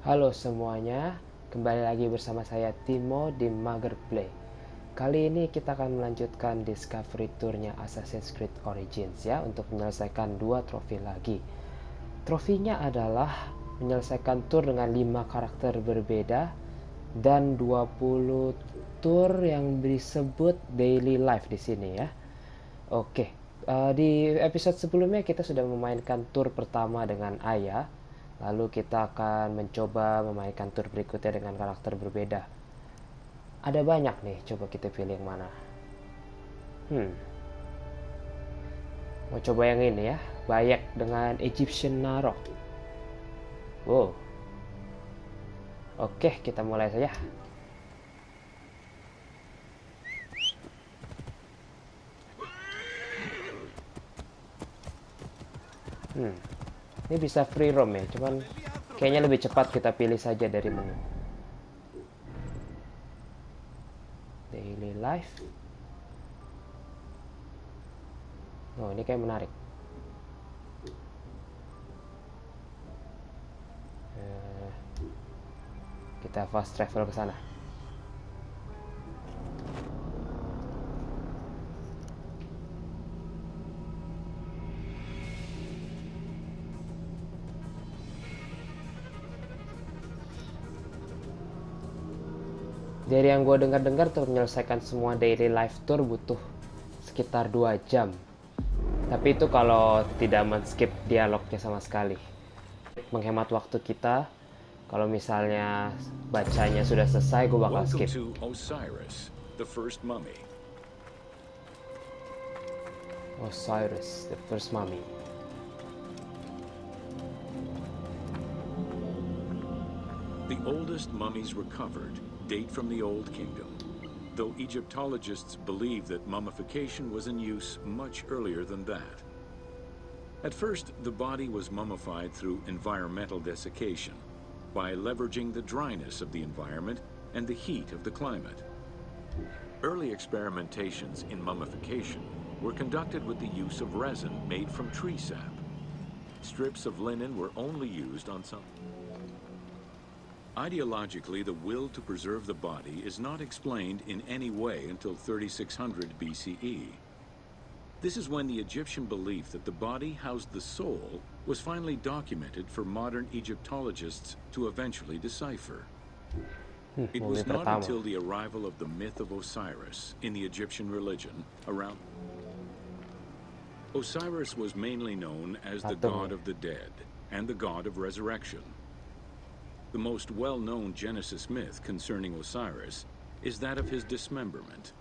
Halo semuanya, kembali lagi bersama saya Timo di Mager.club. Kali ini kita akan melanjutkan discovery tournya Assassin's Creed Origins ya, untuk menyelesaikan 2 trofi lagi. Trofinya adalah menyelesaikan tour dengan 5 karakter berbeda dan 20 tour yang disebut daily life di sini ya. Oke, di episode sebelumnya kita sudah memainkan tour pertama dengan Ayah. Lalu kita akan mencoba memainkan tour berikutnya dengan karakter berbeda. Ada banyak nih, coba kita pilih yang mana. Mau coba yang ini ya, Bayak dengan Egyptian Narok. Wow. Oke, kita mulai saja. Ini bisa free roam ya, cuman kayaknya lebih cepat kita pilih saja dari menu. Daily life. Oh, ini kayak menarik. Kita fast travel ke sana. Dari yang gue dengar-dengar tuh menyelesaikan semua daily life tour butuh sekitar 2 jam. Tapi itu kalau tidak men-skip dialognya sama sekali. Menghemat waktu kita. Kalau misalnya bacanya sudah selesai, gue bakal skip. Welcome to Osiris, the first mummy. Osiris, the first mummy. The oldest mummies recovered date from the Old Kingdom, though Egyptologists believe that mummification was in use much earlier than that. At first, the body was mummified through environmental desiccation, by leveraging the dryness of the environment and the heat of the climate. Early experimentations in mummification were conducted with the use of resin made from tree sap. Strips of linen were only used on some. Ideologically, the will to preserve the body is not explained in any way until 3600 BCE. This is when the Egyptian belief that the body housed the soul was finally documented for modern Egyptologists to eventually decipher. It was not until the arrival of the myth of Osiris in the Egyptian religion around. Osiris was mainly known as the god of the dead and the god of resurrection. The most well-known Genesis myth concerning Osiris is that of his dismemberment.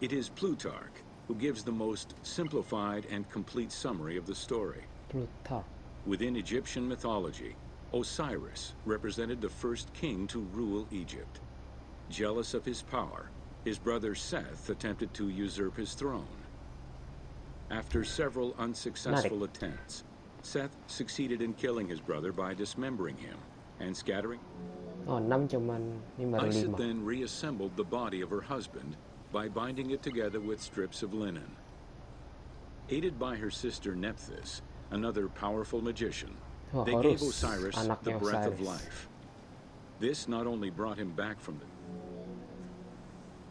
It is Plutarch who gives the most simplified and complete summary of the story. Plutarch. Within Egyptian mythology, Osiris represented the first king to rule Egypt. Jealous of his power, his brother Seth attempted to usurp his throne. After several unsuccessful attempts, Seth succeeded in killing his brother by dismembering him and scattering. Oh, 6 cuman, ini baru 5. Isis then reassembled the body of her husband by binding it together with strips of linen. Aided by her sister Nephthys, another powerful magician, they gave Osiris the breath of life. This not only brought him back from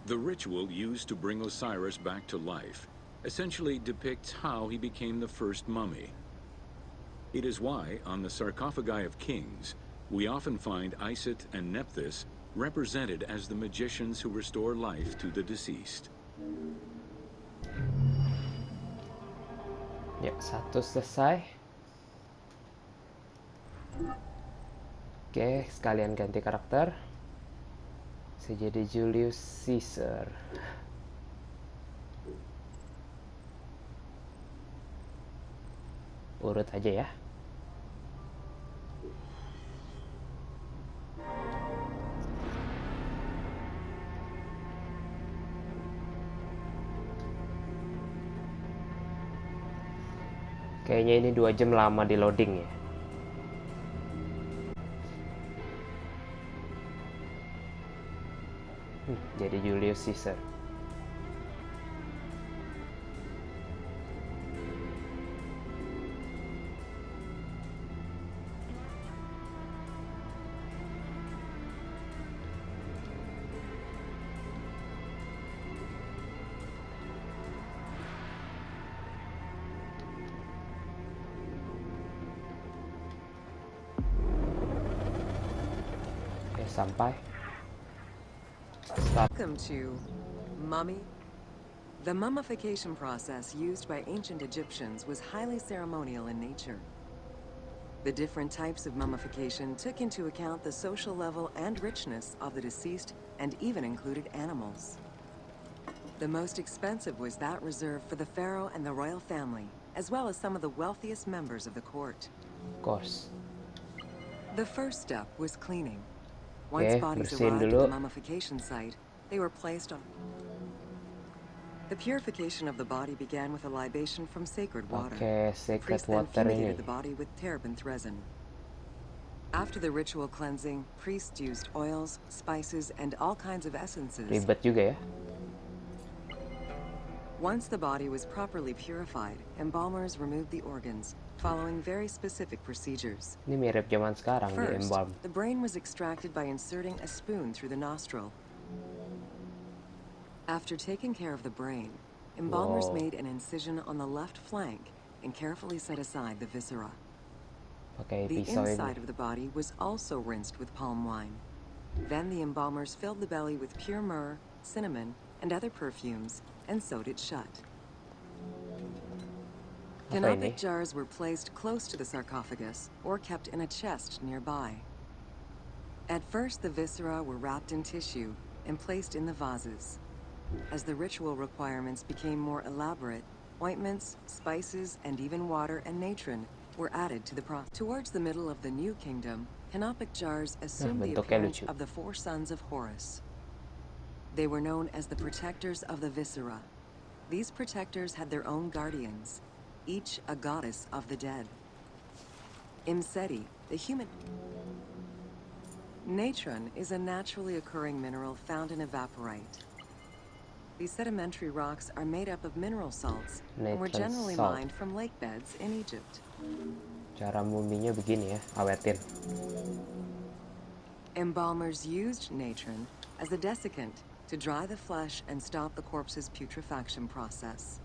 the ritual used to bring Osiris back to life essentially depicts how he became the first mummy. It is why, on the sarcophagi of kings, we often find Isis and Nephthys represented as the magicians who restore life to the deceased. Ya, 1 selesai. Oke, sekalian ganti karakter. Saya jadi Julius Caesar. Urut aja ya. Kayaknya ini 2 jam lama di loading ya. Jadi Julius Caesar. sampai start. Welcome to Mummy. The mummification process used by ancient Egyptians was highly ceremonial in nature. The different types of mummification took into account the social level and richness of the deceased and even included animals. The most expensive was that reserved for the pharaoh and the royal family, as well as some of the wealthiest members of the court. Of course. The first step was cleaning. Once Oke, bodies bersihin arrived at dulu. the mummification site, they were placed on. The purification of the body began with a libation from sacred water. Oke, sacred Priests then water ini. fumigated the body with terebinth resin. After the ritual cleansing, priests used oils, spices, and all kinds of essences. Ribet juga ya. Once the body was properly purified, embalmers removed the organs, following very specific procedures. Ini mirip zaman sekarang di First, embalm. the brain was extracted by inserting a spoon through the nostril. After taking care of the brain, embalmers Wow. made an incision on the left flank and carefully set aside the viscera. Pakai The pisau inside ini. of the body was also rinsed with palm wine. Then the embalmers filled the belly with pure myrrh, cinnamon, and other perfumes, and sewed it shut. Apa ini? Canopic jars were placed close to the sarcophagus or kept in a chest nearby. At first, the viscera were wrapped in tissue and placed in the vases. As the ritual requirements became more elaborate, ointments, spices, and even water and natron were added to the process. Towards the middle of the New Kingdom, canopic jars assumed the bentuknya appearance lucu. of the four sons of Horus. They were known as the protectors of the viscera. These protectors had their own guardians, each a goddess of the dead. Imseti, the human. Natron is a naturally occurring mineral found in evaporite. These sedimentary rocks are made up of mineral salts and were Natron generally salt. mined from lake beds in Egypt. Cara muminya begini ya, awetin. Embalmers used natron as a desiccant to dry the flesh and stop the corpse's putrefaction process.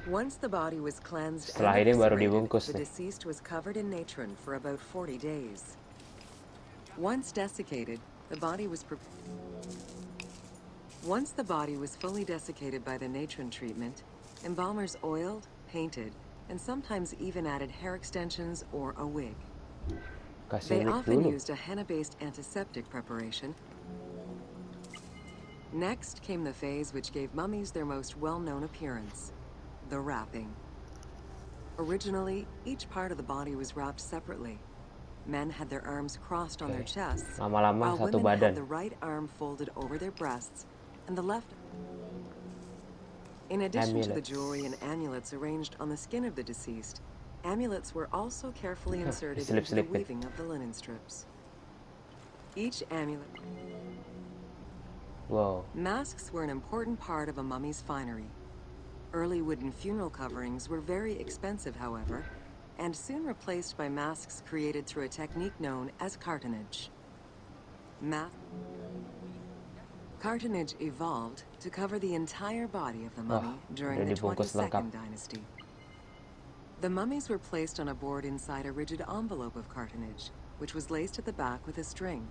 Once the body was cleansed and Setelah ini baru eviscerated, dibungkus the nih. deceased was covered in natron for about 40 days. Once desiccated, the body was Once the body was fully desiccated by the natron treatment, embalmers oiled, painted, and sometimes even added hair extensions or a wig. Kasih They wig often dulu. used a henna-based antiseptic preparation. Next came the phase which gave mummies their most well-known appearance, the wrapping. Originally, each part of the body was wrapped separately. Men had their arms crossed on their chests, Lama-lama while satu women badan. had the right arm folded over their breasts and the left. In addition to the Amulets. jewelry and amulets arranged on the skin of the deceased, amulets were also carefully inserted slip, into the slip it. weaving of the linen strips. Each amulet. Wow. Masks were an important part of a mummy's finery. Early wooden funeral coverings were very expensive, however, and soon replaced by masks created through a technique known as cartonnage. Cartonnage evolved to cover the entire body of the mummy during udah the dibungkus 22nd lengkap. dynasty. The mummies were placed on a board inside a rigid envelope of cartonnage, which was laced at the back with a string.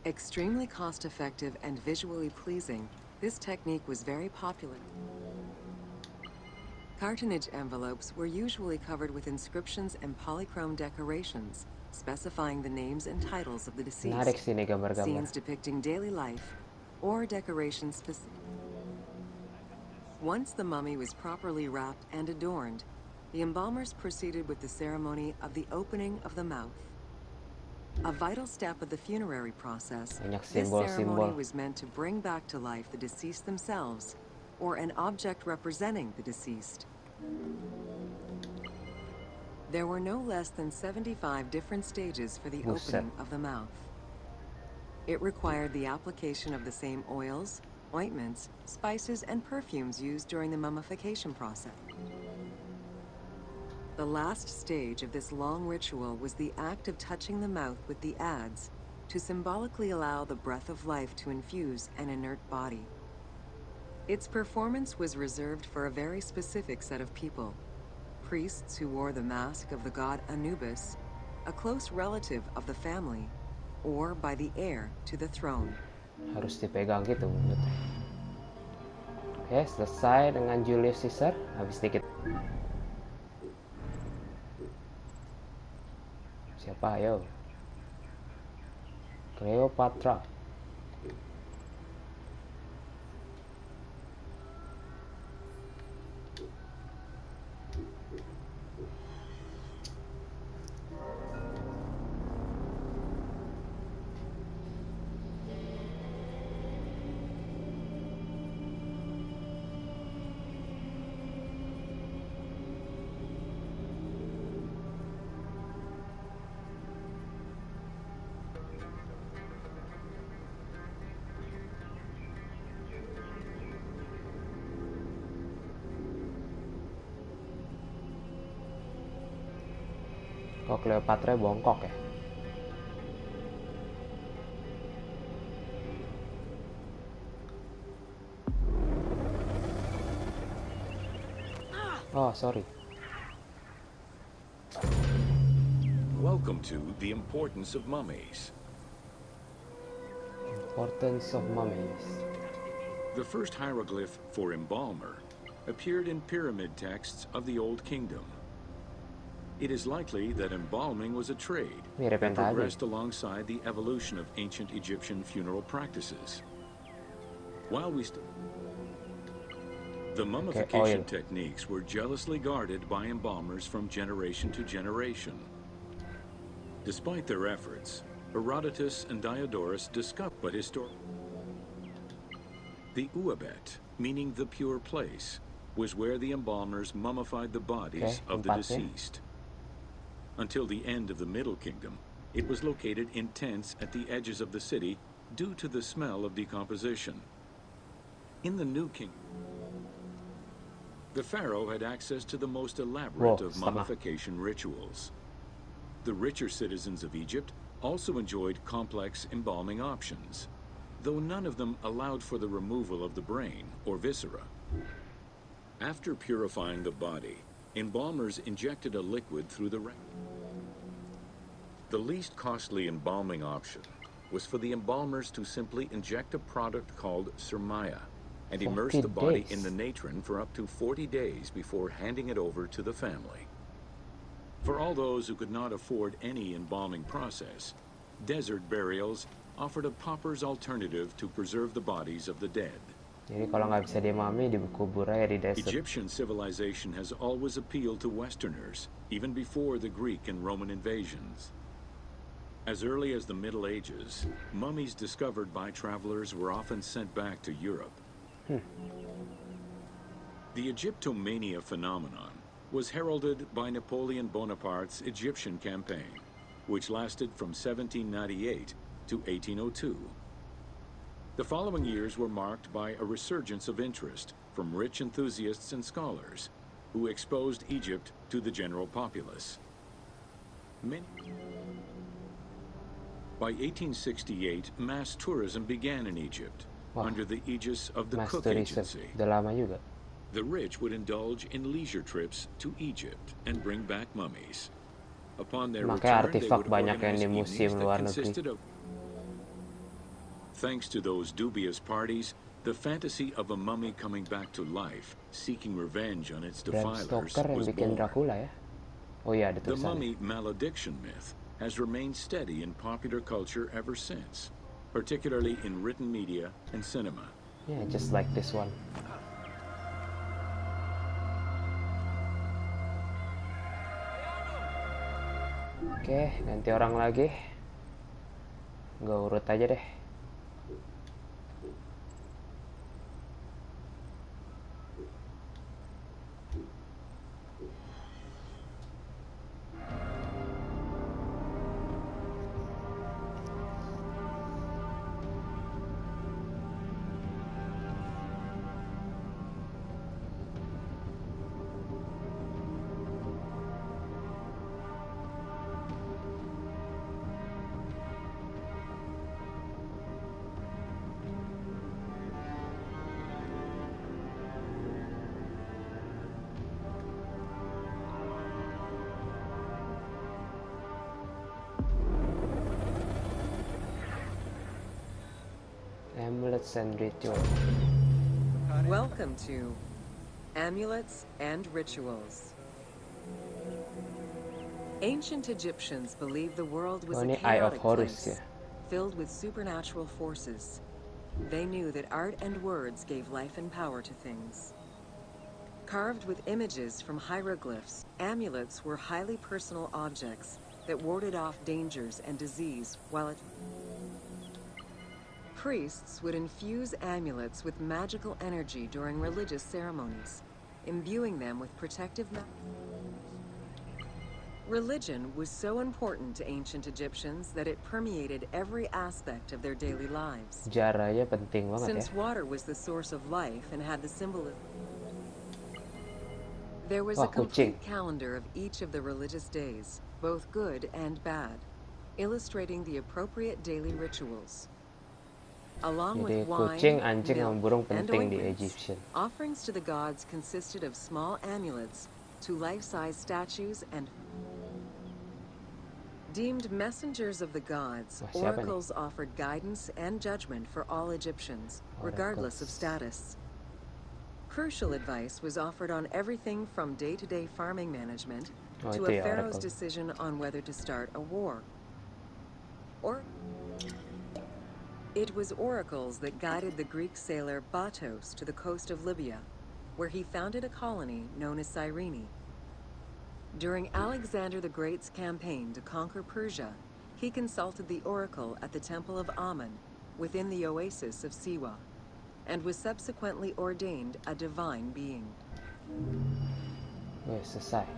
Extremely cost-effective and visually pleasing, this technique was very popular. Cartonnage envelopes were usually covered with inscriptions and polychrome decorations, specifying the names and titles of the Menarik deceased, sih ini gambar-gambar. scenes depicting daily life, or decorations specific. Once the mummy was properly wrapped and adorned, the embalmers proceeded with the ceremony of the opening of the mouth. A vital step of the funerary process, Banyak this ceremony simbol-simbol. was meant to bring back to life the deceased themselves, or an object representing the deceased. There were no less than 75 different stages for the Buset. opening of the mouth. It required the application of the same oils, ointments, spices, and perfumes used during the mummification process. The last stage of this long ritual was the act of touching the mouth with the adze to symbolically allow the breath of life to infuse an inert body. Its performance was reserved for a very specific set of people. Priests who wore the mask of the god Anubis, a close relative of the family, or by the heir to the throne. Harus dipegang gitu mulutnya. Oke, selesai dengan Julius Caesar. Habis dikit. Siapa ayo? Cleopatra. Kok Cleopatra bongkok ya? Oh, sorry. Welcome to The Importance of Mummies. Importance of mummies. The first hieroglyph for embalmer appeared in pyramid texts of the Old Kingdom. It is likely that embalming was a trade Mirip yang that tadi. progressed alongside the evolution of ancient Egyptian funeral practices. While the mummification techniques were jealously guarded by embalmers from generation to generation. Despite their efforts, Herodotus and Diodorus discovered but the Uabet, meaning the pure place, was where the embalmers mummified the bodies of the deceased. Until the end of the Middle Kingdom, it was located in tents at the edges of the city due to the smell of decomposition. In the New Kingdom, the pharaoh had access to the most elaborate of mummification rituals. The richer citizens of Egypt also enjoyed complex embalming options, though none of them allowed for the removal of the brain or viscera. After purifying the body, embalmers injected a liquid through the rectum. The least costly embalming option was for the embalmers to simply inject a product called surmaya and immerse the body in the natron for up to 40 days before handing it over to the family. For all those who could not afford any embalming process, desert burials offered a pauper's alternative to preserve the bodies of the dead. Jadi kalau nggak bisa dimami, dikubur aja di desert. Egyptian civilization has always appealed to Westerners, even before the Greek and Roman invasions. As early as the Middle Ages, mummies discovered by travelers were often sent back to Europe. The Egyptomania phenomenon was heralded by Napoleon Bonaparte's Egyptian campaign, which lasted from 1798 to 1802. The following years were marked by a resurgence of interest from rich enthusiasts and scholars who exposed Egypt to the general populace. By 1868, mass tourism began in Egypt under the aegis of the Cook Agency. Udah lama juga. The rich would indulge in leisure trips to Egypt and bring back mummies. Upon their Makanya return, they artefak would banyak yang organize di evenings museum that luar negeri. consisted of. Thanks to those dubious parties, the fantasy of a mummy coming back to life, seeking revenge on its Bram defilers, Stoker yang was bikin born. Dracula ya. Oh iya, ada The tulisannya. mummy malediction myth has remained steady in popular culture ever since, particularly in written media and cinema. Yeah, just like this one. Oke, ganti orang lagi. Gue urut aja deh. Amulets and Ritual. Welcome to Amulets and Rituals. Ancient Egyptians believed the world was a Ini Eye of chaotic Horus place, ya. filled with supernatural forces. They knew that art and words gave life and power to things. Carved with images from hieroglyphs, amulets were highly personal objects that warded off dangers and disease, while priests would infuse amulets with magical energy during religious ceremonies, imbuing them with protective Religion was so important to ancient Egyptians that it permeated every aspect of their daily lives. Sejarahnya penting banget ya. Since water was the source of life and had the symbolism, there was a complete calendar of each of the religious days, both good and bad, illustrating the appropriate daily rituals. Along with kucing, wine, anjing, sama burung milk, and penting di ointments, Egyptian. offerings to the gods consisted of small amulets to life-size statues and deemed messengers of the gods, oracles offered guidance and judgment for all Egyptians, regardless of status. Crucial advice was offered on everything from day-to-day farming management to a pharaoh's decision on whether to start a war. It was oracles that guided the Greek sailor Batos to the coast of Libya, where he founded a colony known as Cyrene. During Alexander the Great's campaign to conquer Persia, he consulted the oracle at the Temple of Amun within the oasis of Siwa, and was subsequently ordained a divine being. Selesai.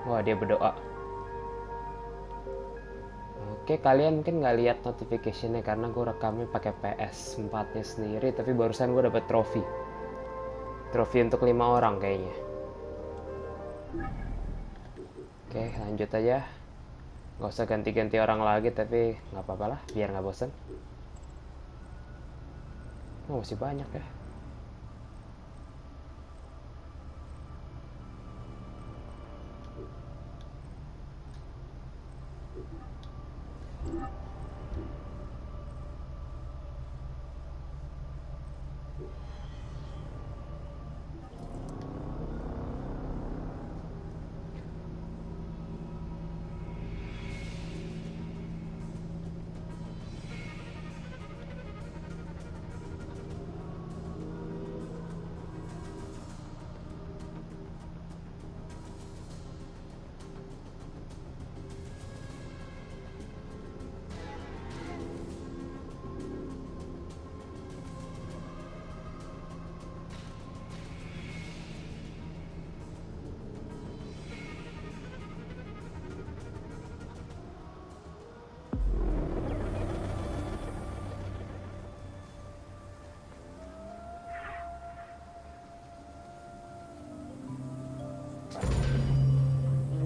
Wah, dia berdoa. Oke, kalian mungkin nggak lihat notificationnya karena gue rekamnya pakai PS4-nya sendiri, tapi barusan gue dapet trofi untuk 5 orang kayaknya. Oke, lanjut aja. Nggak usah ganti-ganti orang lagi, tapi nggak apa-apa lah, biar nggak bosan. Oh, masih banyak ya.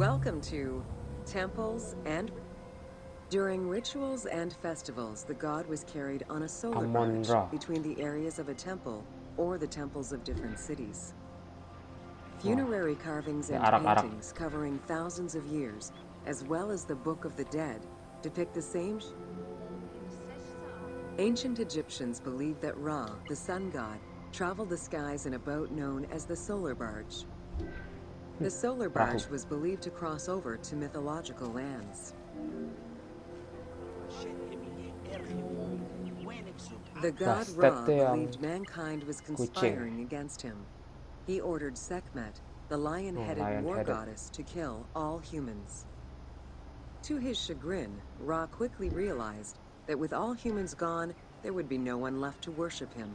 Welcome to temples and... During rituals and festivals, the god was carried on a solar barge between the areas of a temple or the temples of different cities. Funerary carvings and paintings covering thousands of years, as well as the Book of the Dead, depict the same... Ancient Egyptians believed that Ra, the sun god, traveled the skies in a boat known as the solar barge. The solar barge was believed to cross over to mythological lands. The god Ra believed mankind was conspiring against him. He ordered Sekhmet, the lion-headed war goddess, to kill all humans. To his chagrin, Ra quickly realized that with all humans gone, there would be no one left to worship him.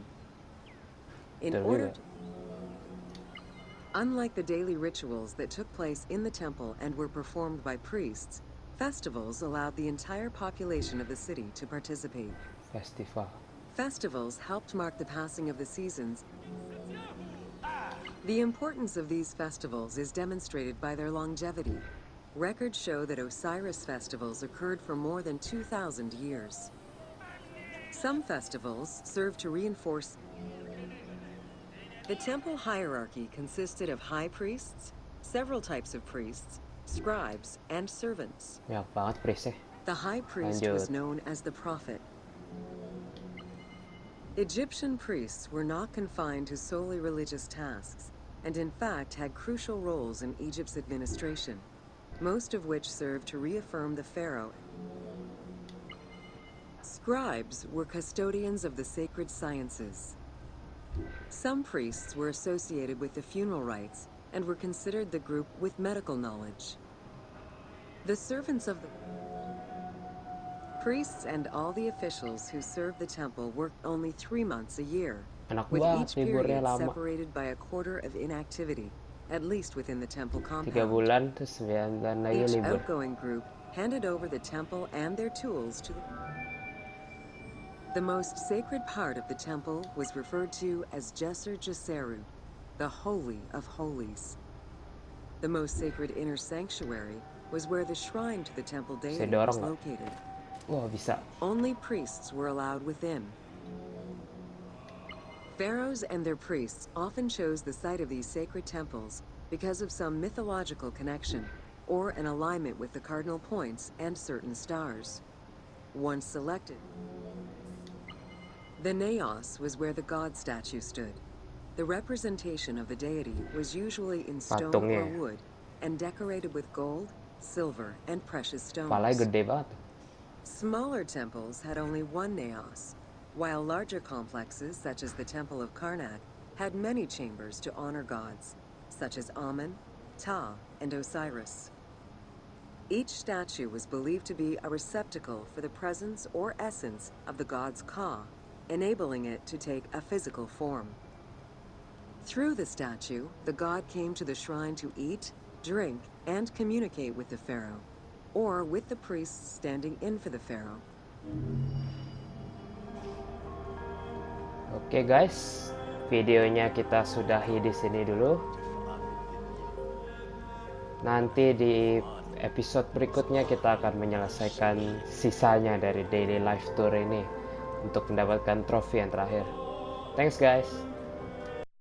Unlike the daily rituals that took place in the temple and were performed by priests, festivals allowed the entire population of the city to participate. Festivals helped mark the passing of the seasons. The importance of these festivals is demonstrated by their longevity. Records show that Osiris festivals occurred for more than 2,000 years. Some festivals serve to reinforce... The temple hierarchy consisted of high priests, several types of priests, scribes, and servants. The high priest was known as the prophet. Egyptian priests were not confined to solely religious tasks, and in fact had crucial roles in Egypt's administration, most of which served to reaffirm the pharaoh. Scribes were custodians of the sacred sciences. Some priests were associated with the funeral rites and were considered the group with medical knowledge. The servants of the priests and all the officials who served the temple worked only 3 months a year, with each period separated by a quarter of inactivity, at least within the temple 3 compound. bulan terus 9 bulan lagi Each libur. outgoing group handed over the temple and their tools to the most sacred part of the temple was referred to as Jeser Jeseru, the Holy of Holies. The most sacred inner sanctuary was where the shrine to the temple deity was located. Wah, bisa. Only priests were allowed within. Pharaohs and their priests often chose the site of these sacred temples because of some mythological connection or an alignment with the cardinal points and certain stars. Once selected, the naos was where the god statue stood. The representation of the deity was usually in stone or wood and decorated with gold, silver, and precious stones. Palanya gede banget. Smaller temples had only one naos, while larger complexes, such as the Temple of Karnak, had many chambers to honor gods, such as Amun, Ptah, and Osiris. Each statue was believed to be a receptacle for the presence or essence of the god's Ka, enabling it to take a physical form. Through the statue, the god came to the shrine to eat, drink, and communicate with the pharaoh, or with the priests standing in for the pharaoh. Oke guys, videonya kita sudahi di sini dulu. Nanti di episode berikutnya kita akan menyelesaikan sisanya dari daily life tour ini untuk mendapatkan trofi yang terakhir. Thanks guys.